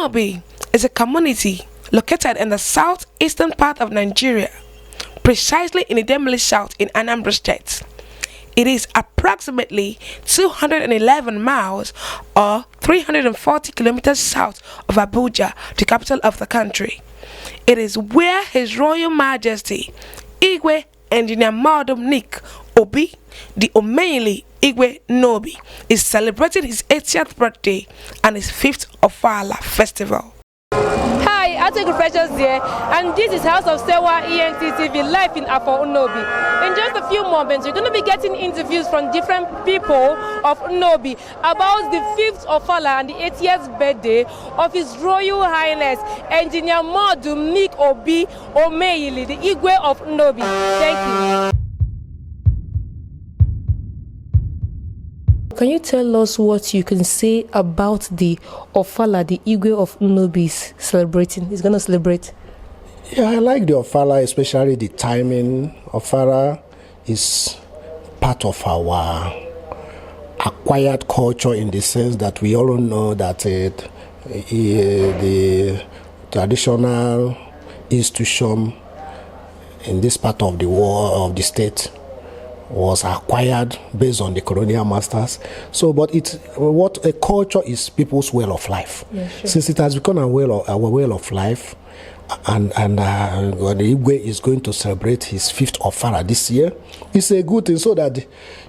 Nnobi is a community located in the southeastern part of Nigeria, precisely in IDEMILI-SOUTH in Anambra State. It is approximately 211 miles or 340 kilometers south of Abuja, the capital of the country. It is where His Royal Majesty Igwe Engineer Muodum Obi, the Omenyili Igwe Nnobi, is celebrating his 80th birthday and his 5th Ofala festival. Hi, Atiku Precious here, and this is House of Sewaent TV live in Afo Nnobi. In just a few moments, you're going to be getting interviews from different people of Nnobi about the 5th Ofala and the 80th birthday of His Royal Highness Engineer Muodum Obi Omenyili, the Igwe of Nnobi. Thank you. Can you tell us what you can say about the Ofala, the Igwe of Nnobi is celebrating? He's going to celebrate. Yeah, I like the Ofala, especially the timing. Ofala is part of our acquired culture in the sense that we all know that the traditional institution in this part of the world, of the state, was acquired based on the colonial masters. So, but what a culture is people's way of life. Yeah, sure. Since it has become our way of life, and the Igwe is going to celebrate his 5th Ofala this year, it's a good thing so that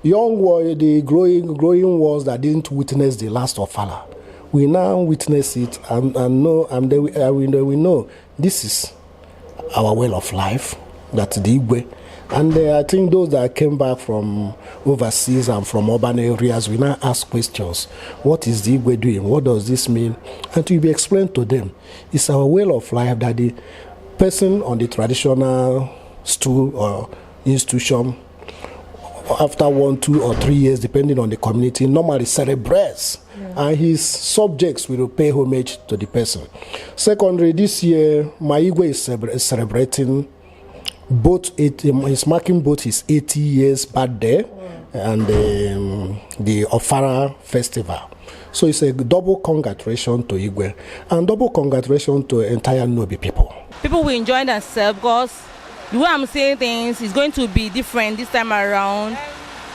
the growing ones that didn't witness the last Ofala, we now witness it and we know this is our way of life, that the Igwe. And I think those that came back from overseas and from urban areas, we now ask questions. What is the Igwe doing? What does this mean? And to be explained to them, it's our way of life that the person on the traditional stool or institution, after 1, 2, or 3 years, depending on the community, normally celebrates. Yeah. And his subjects will pay homage to the person. Secondly, this year, my Igwe is celebrating he's marking both his 80 years birthday and the Ofala festival. So it's a double congratulation to Igwe and double congratulation to entire Nnobi people. People will enjoy themselves because the way I'm saying things is going to be different this time around.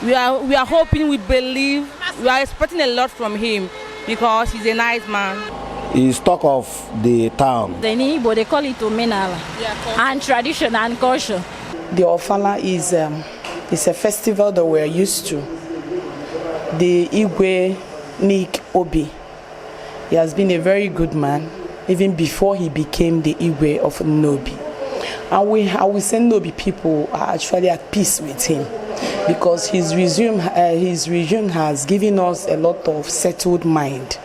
We are hoping, we believe, we are expecting a lot from him because he's a nice man. He's talk of the town. They call it Omenala, and tradition and culture. The Ofala is a festival that we're used to. The Igwe Obi, he has been a very good man, even before he became the Igwe of Nnobi. And I will say Nnobi people are actually at peace with him because his regime has given us a lot of settled mind.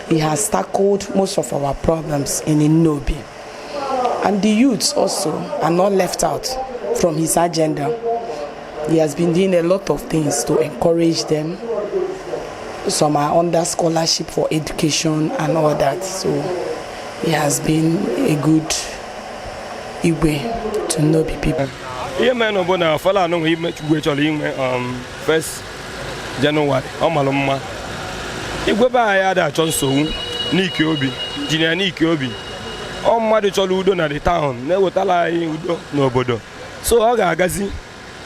He has tackled most of our problems in Nnobi. And the youths also are not left out from his agenda. He has been doing a lot of things to encourage them. Some are under scholarship for education and all that. So he has been a good Igwe to Nnobi people. Yeah, man, Ofala 1st January. Igwe ba ya da chonso Nike Obi, Engineer Nike Obi. O mmadu chọrọ udo na the town, na ewetala anyị udo n'obodo. So ọ ga-agazi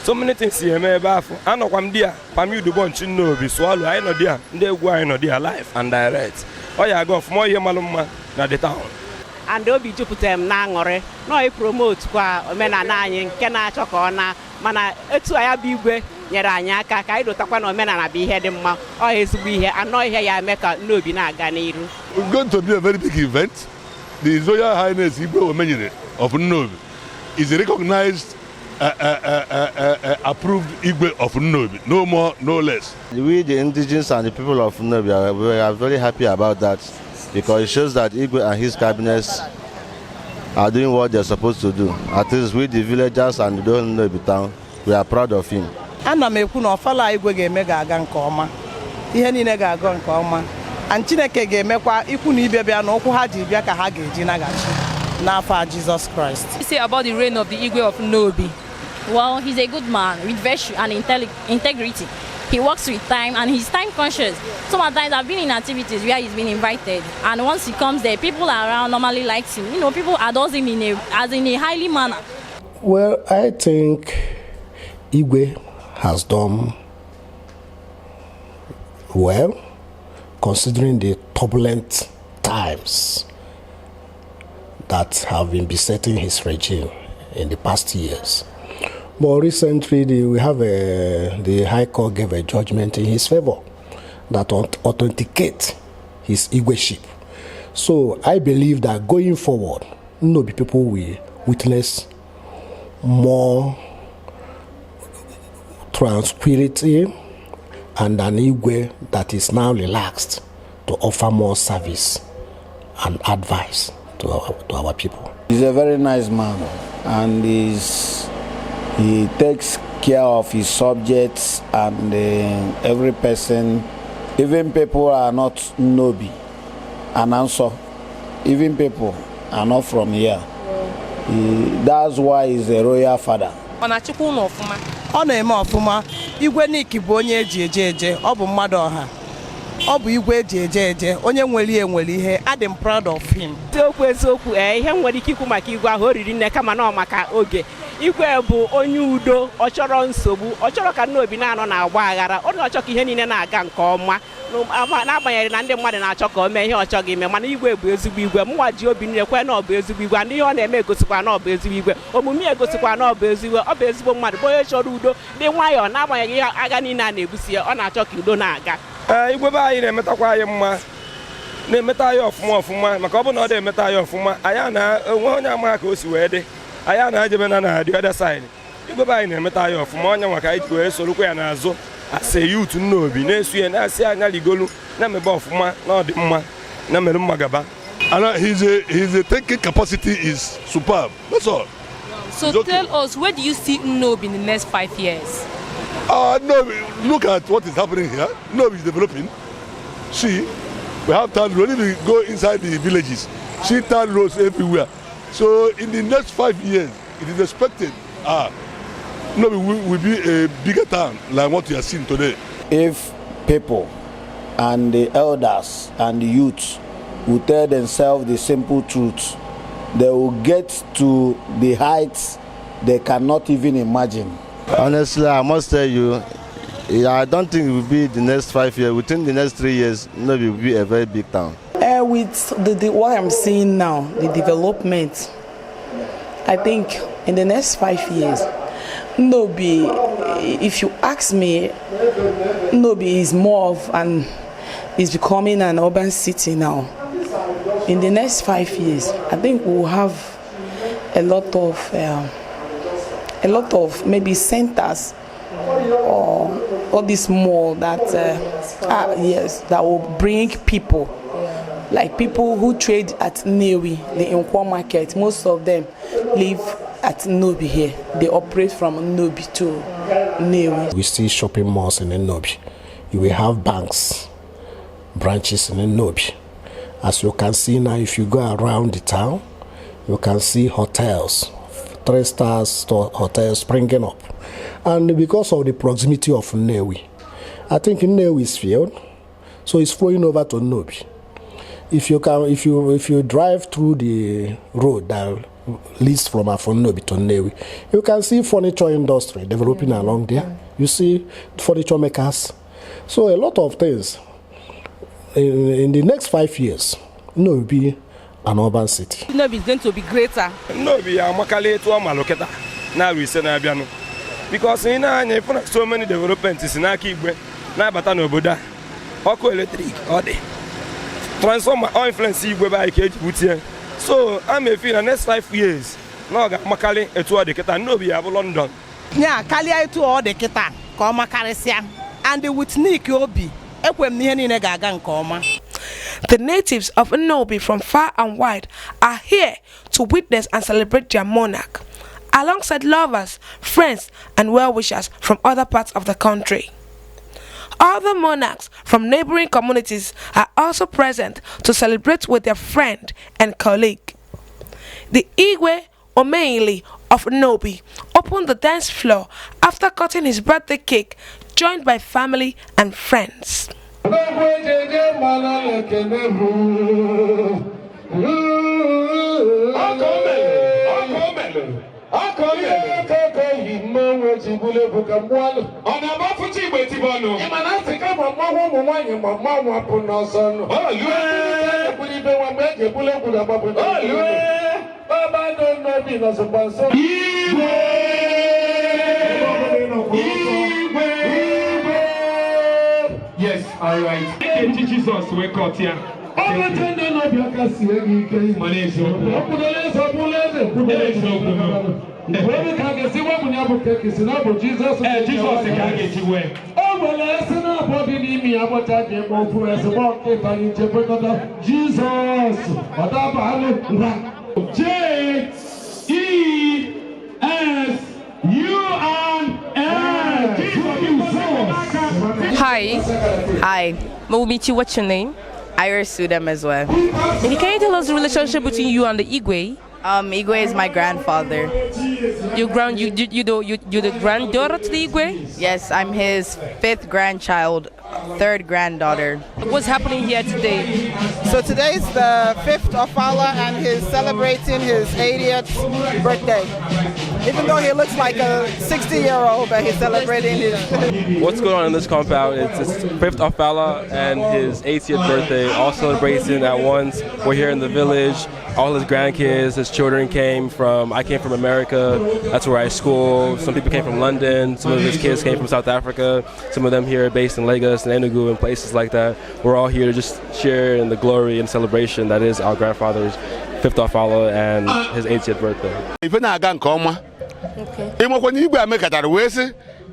so many things eme ebe afọ. Anọkwa m dia, pami udo bunch Nnobi, so alụ anyị nọ dia, ndị egwu anyị nọ dia live and direct. Ọ ya ga ọfụma ihe malụ mma na the town. And obi jupụtara m na aṅụrị, no I promote kwa omenala anyị nke na-achọ ka ọ na mana etu aya bụ Igwe nyere anyị aka ka anyị dotakwa na omenala bụ ihe dị mma. Ọ ezigbo ihe, anọ ihe ya eme ka Nnobi na-aga n'iru. It's going to be a very big event. The Royal Highness Igwe Omenyili of Nnobi is a recognized, approved Igwe of Nnobi. No more, no less. We, the indigenous and the people of Nnobi, we are very happy about that because it shows that Igwe and his cabinets are doing what they're supposed to do. At least we, the villagers and the Nnobi town, we are proud of him. Ana m ekwu na Ofala Igwe ga-eme ga-aga nke ọma. Ihe niile ga-aga nke ọma. And Chineke ga-emekwa ikwu na ibe bịa na okwu ha ji bịa ka ha ga-eji nagachi n'afọ Jesus Christ. What do you say about the reign of the Igwe of Nnobi? Well, he's a good man with virtue and integrity. He works with time and he's time conscious. Sometimes I've been in activities where he's been invited, and once he comes there, people around normally like him. You know, people adore him in a highly manner. Well, I think Igwe has done well, considering the turbulent times that have been besetting his regime in the past years. But recently, the High Court gave a judgment in his favor that authenticate his Igweship. So I believe that going forward, Nnobi people will witness more tranquility and an Igwe that is now relaxed to offer more service and advice to our people. He's a very nice man, and he takes care of his subjects and every person. Even people are not Nnobi, and also even people are not from here. That's why he's a royal father. Ọ na-eme ọfụma. Igwe Nick bụ onye eji eje, ọ bụ mmadụ ọha. Ọ bụ Igwe eji eje, onye nwere ihe. I'm proud of him. Eziokwu ihe nwere ike ikwu maka Igwe ahụ oriri nne kama na maka oge. Igwe bụ onye udo, ọ chọrọ nsogbu, ọ chọrọ ka Nnobi na-anọ na-agba aghara, ọ na-achọ ka ihe niile na-aga nke ọma. N'agbanyeghị na ndị mmadụ na-achọ ka o mee ihe ọ chọghị ime, mana Igwe bụ ezigbo Igwe. Mụnwa ji obi niile kwe na ọ bụ ezigbo Igwe, ndị ihe ọ na-eme egosikwa na ọ bụ ezigbo Igwe, omume egosikwa na ọ bụ ezigbo mmadụ, bụ onye chọrọ udo, dị nwayọọ, n'agbanyeghị ihe agha niile a na-ebusi ya, ọ na-achọ ka udo na-aga. Igwe be anyị na-emetakwa anyị mma, na-emeta anyị ọfụma maka ọ bụ na ọ na-emeta anyị ọfụma, anyị na-enwe onye amaghị ka o si wee dị, anyị na-ajebe na the other side. Igwe be anyị na-emeta anyị ọfụma, onye nwa ka anyị ji wee sorokwa ya n'azụ as a youth Nnobi, na-esu ya na-asị anya ligolu, na-emebe ọfụma na ọ dị mma, na-emere mma gaba. And his thinking capacity is superb. That's all. So tell us, where do you see Nnobi in the next 5 years? Nnobi, look at what is happening here. Nnobi is developing. See, we have town roads. If we go inside the villages, see town roads everywhere. So in the next 5 years, it is expected Nnobi will be a bigger town like what we are seeing today. If people and the elders and the youth will tell themselves the simple truth, they will get to the heights they cannot even imagine. Honestly, I must tell you, I don't think it will be the next 5 years. Within the next 3 years, Nnobi will be a very big town. With what I'm seeing now, the development, I think in the next 5 years, Nnobi, if you ask me, Nnobi is more of is becoming an urban city now. In the next 5 years, I think we'll have a lot of maybe centers or all this mall that that will bring people, like people who trade at Nnobi, the Nkwo market. Most of them live at Nnobi here. They operate from Nnobi to Nnobi. We see shopping malls in Nnobi. You will have banks, branches in Nnobi. As you can see now, if you go around the town, you can see hotels, 3-star hotels springing up. And because of the proximity of Nnobi, I think Nnobi is filled, so it's flowing over to Nnobi. If you drive through the road that leads from Nnobi to Nnobi, you can see furniture industry developing along there. You see furniture makers. So a lot of things. In the next 5 years, Nnobi will be an urban city. Nnobi is going to be greater. Nnobi amakale to amaloketa na rise na abianu. Because in anya so many developments in Igwe na bata na obodo ọkụ electric ọ dị. Transformer or influence Igwe by Djibouti. So I'm a feel the next 5 years. No ga makale etu ọ dị keta Nnobi ya bụ London. Yeah, kalia etu ọ dị keta ka ọ makarịsịa. And with Nick Obi, the natives of Nnobi from far and wide are here to witness and celebrate their monarch, alongside lovers, friends, and well-wishers from other parts of the country. Other monarchs from neighboring communities are also present to celebrate with their friend and colleague. The Igwe Omenyili of Nnobi opened the dance floor after cutting his birthday cake joined by family and friends. Yes, all right. Jesus, wake up here. Hi. We'll meet you. What's your name? Suda as well. And can you tell us the relationship between you and the Igwe? Igwe is my grandfather. You're the granddaughter to the Igwe? Yes, I'm his 5th grandchild, 3rd granddaughter. What's happening here today? So today's the 5th Ofala and he's celebrating his 80th birthday. Even though he looks like a 60-year-old, but he's celebrating his... What's going on in this compound? It's his 5th Ofala and his 80th birthday, all celebrating at once. We're here in the village. All his grandkids, his children came from, I came from America, that's where I school. Some people came from London, some of his kids came from South Africa, some of them here based in Lagos and Enugu and places like that. We're all here to just share in the glory and celebration that is our grandfather's 5th Ofala and his 80th birthday. Okay.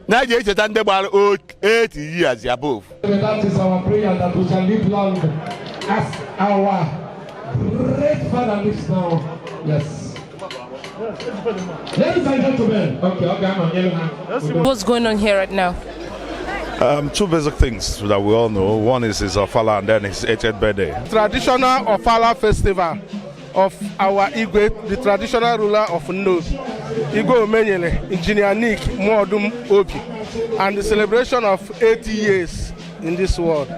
Now you stand about 80 years above. That is our prayer that we shall live long as our great father lives now. Yes. Ladies and gentlemen. Okay, what's going on here right now? Two basic things that we all know. One is his Ofala and then his 80th birthday. Traditional Ofala festival of our Igwe, the traditional ruler of Nnobi, Igwe Omenyili, Engineer Nick Muodum Obi, and the celebration of 80 years in this world.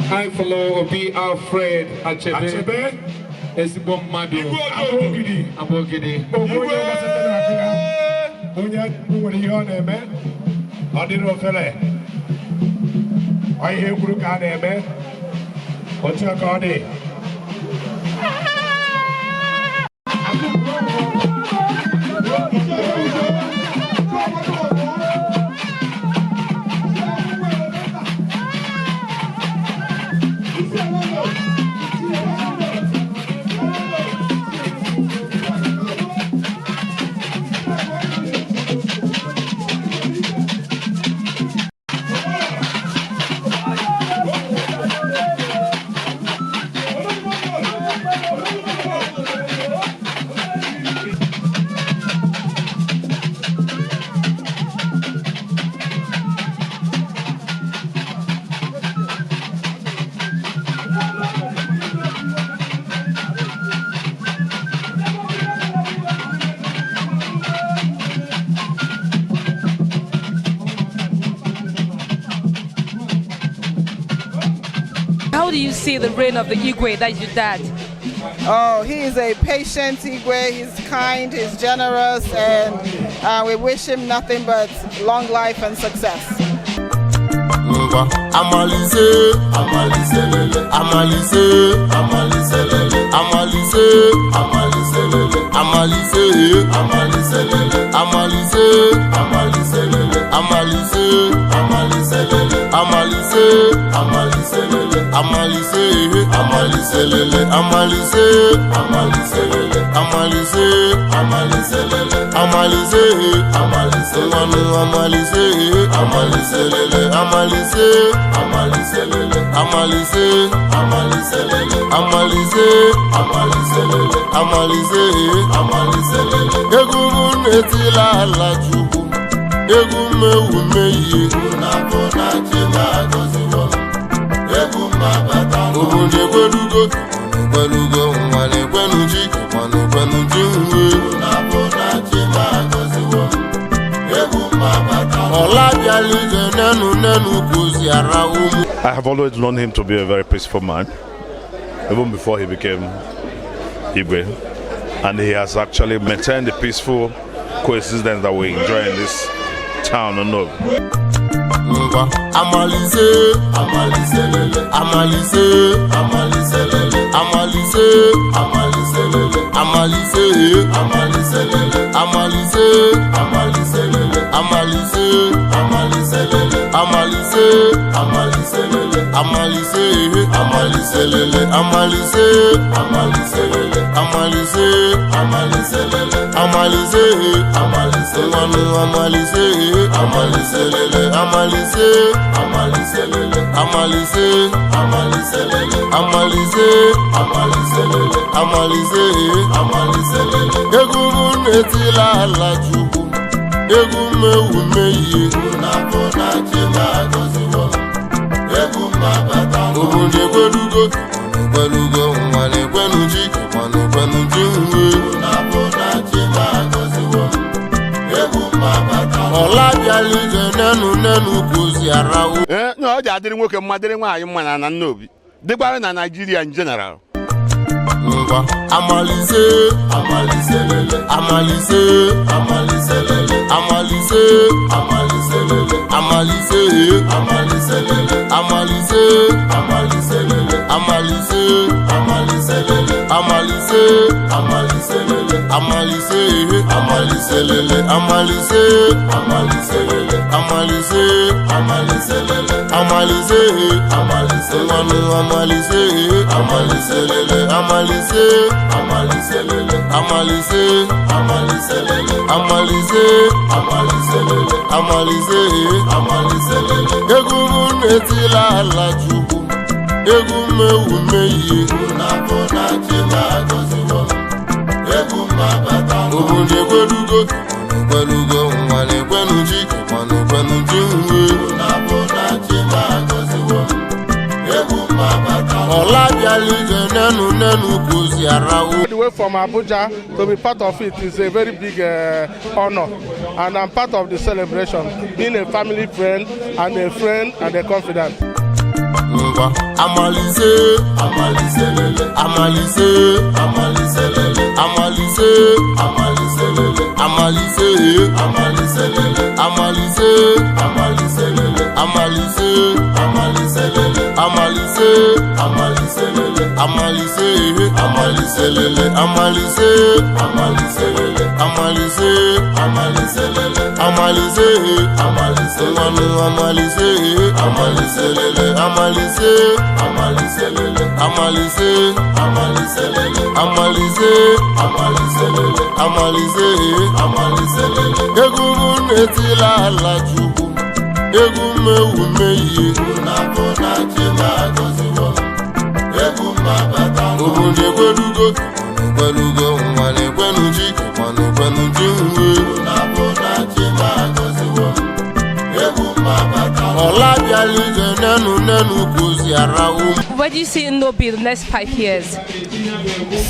I follow Obi Alfred H.R.M. Esibom Madu Abogidi. I hear Guru Kane, what's your God? How do you see the reign of the Igwe, that is your dad? Oh, he is a patient Igwe, he's kind, he's generous, and we wish him nothing but long life and success. Amalise, amalise lele, amalise, amalise lele, amalise, amalise lele, amalise, amalise lele, amalise, amalise lele, amalise, amalise lele, amalise, amalise lele, amalise, amalise lele, amalise, amalise lele, amalise, amalise lele, amalise, amalise lele, amalise, amalise lele, amalise, amalise lele, amalise, amalise lele, amalise, amalise lele, amalise, amalise lele. Egumun etila la jubu, egume umeye, unabona jema goziwo, eguma bata. Ubunde kwelugo, kwelugo, umane kwenuji, I have always known him to be a very peaceful man, even before he became Igwe, and he has actually maintained the peaceful coexistence that we enjoy in this town of Nnobi. No, I didn't work a mother in my man and Nnobi. The Baron and Nigeria in general. The way from Abuja to be part of it is a very big honor, and I'm part of the celebration, being a family friend and a confidant. Where do you see Nnobi the next 5 years?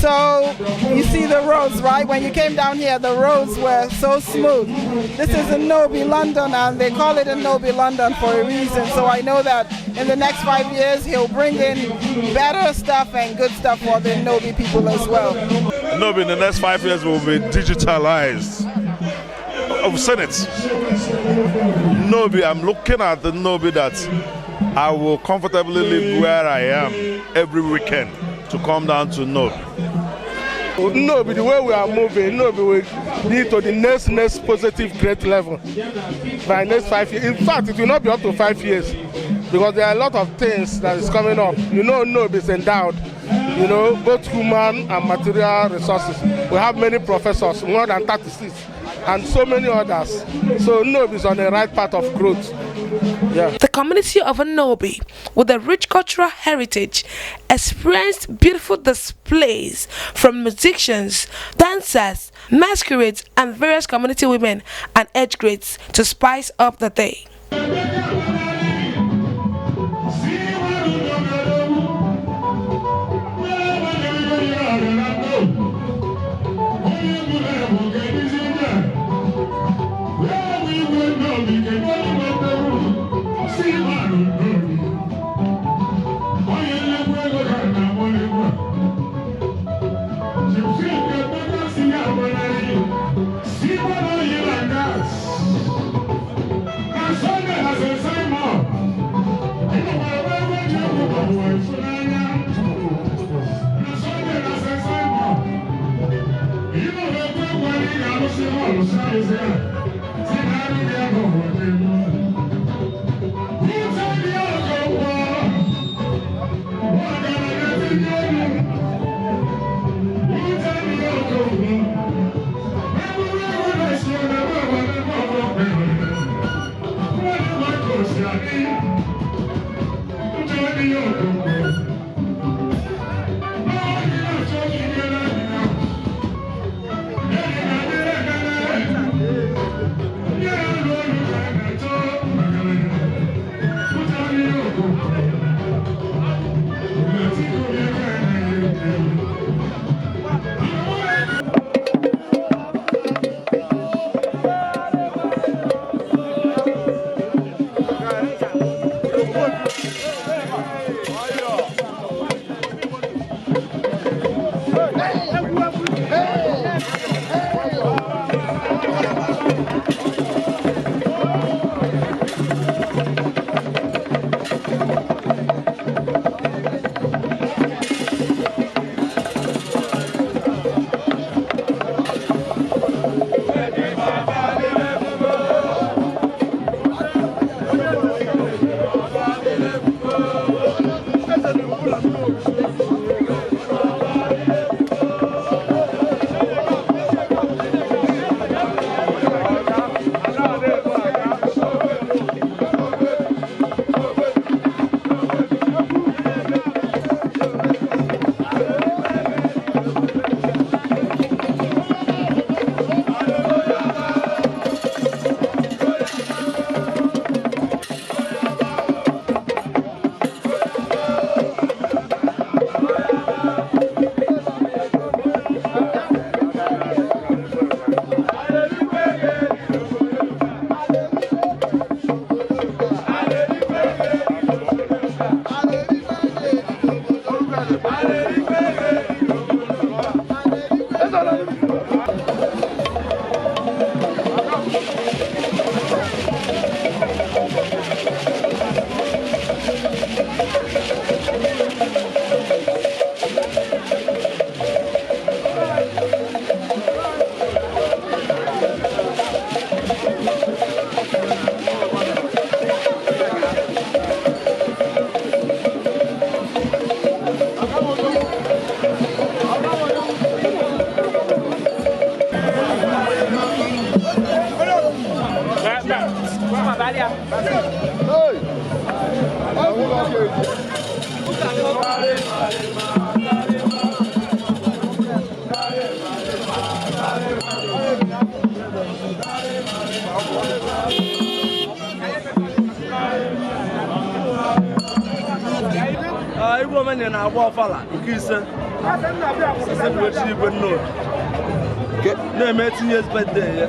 So you see the roads, right? When you came down here, the roads were so smooth. This is Nnobi, London, and they call it Nnobi, London for a reason. So I know that in the next 5 years, he'll bring in better stuff and good stuff for the Nnobi people as well. Nnobi in the next 5 years will be digitalized. I've seen it. Nnobi, I'm looking at the Nnobi that I will comfortably live where I am every weekend to come down to Nnobi. Nnobi, the way we are moving, Nnobi will lead to the next positive great level by next 5 years. In fact, it will not be up to 5 years because there are a lot of things that is coming up. You know, Nnobi is endowed, you know, both human and material resources. We have many professors, more than 36, and so many others. So Nnobi is on the right path of growth. Yeah. The community of Nnobi, with a rich cultural heritage, experienced beautiful displays from musicians, dancers, masquerades, and various community women and age grades to spice up the day. Igwe Omenyili na-agba Ofala nke ise sisi Igwe Nnobi na-eme tinye birthday ya.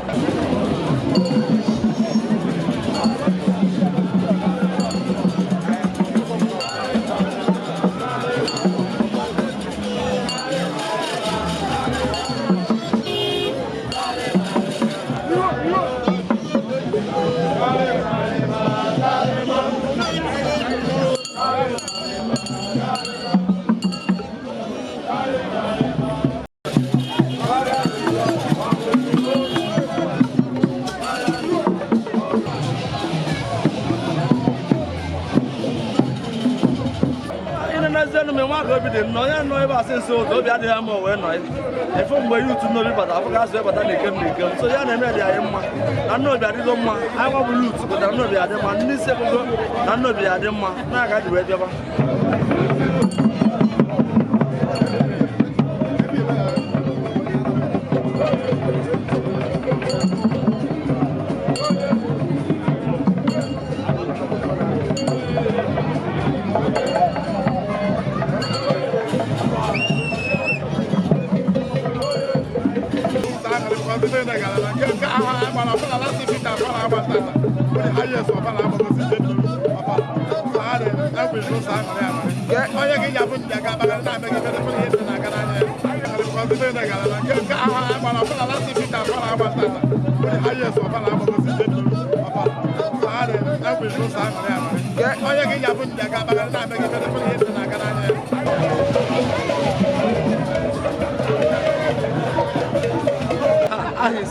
Obi dị nnọọ ya nọ ebe asị nso ụzọ obi adịghị ama wee nọ ya efe mgbe yutu Nnobi bata afọ ga-azụ ebata na ikem na ikem so ya na-eme dị anyị mma na Nnobi adịgo mma anyị gbabụrụ yutu pụtara Nnobi adị mma ndị isi ebugo na Nnobi adị mma na-aga dị wee bịaba.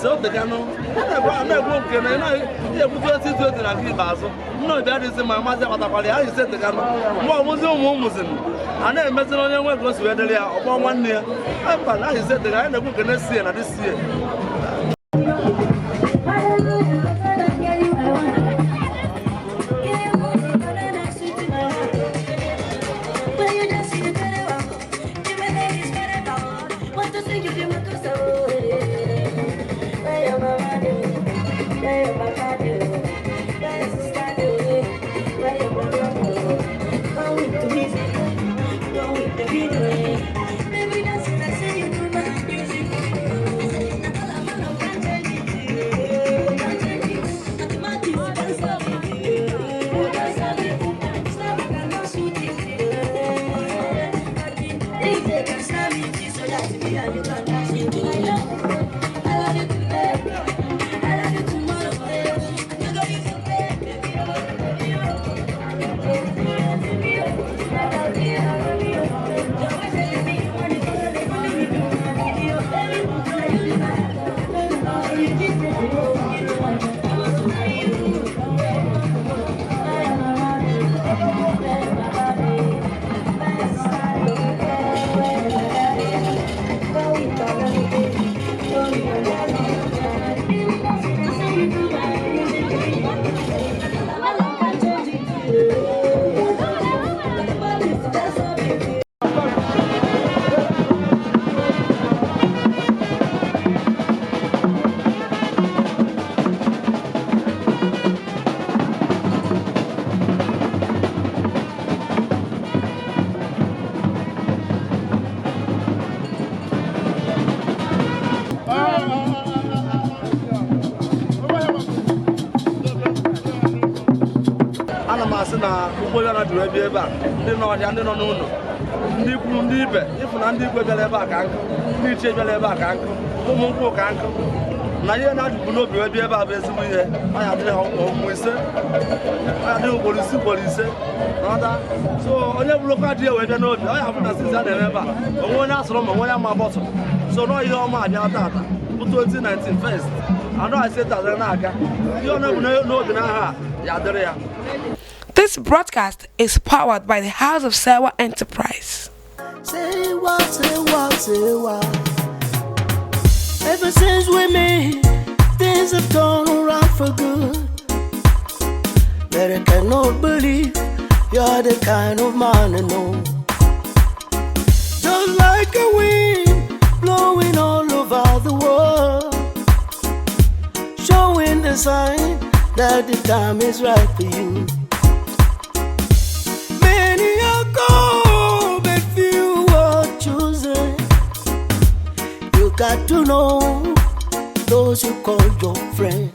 so the cano. I'm not going to put it in a key basil. No, that is in my mother. I said the cano. What was your woman? And then Macedonian was where they are upon 1 year. I said that I never going to see it this year. This broadcast is powered by the House of Sewa Enterprise. Say what, say what, say what. Ever since we met, things have turned around for good. But I cannot believe you're the kind of man I know. Just like a wind blowing all over the world, showing the sign that the time is right for you. Many are called, but few are chosen. You got to know those you call your friends.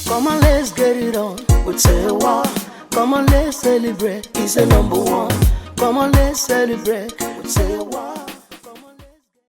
Come on, let's get it on with Sewa. Come on, let's celebrate. He's the #1. Come on, let's celebrate with Sewa.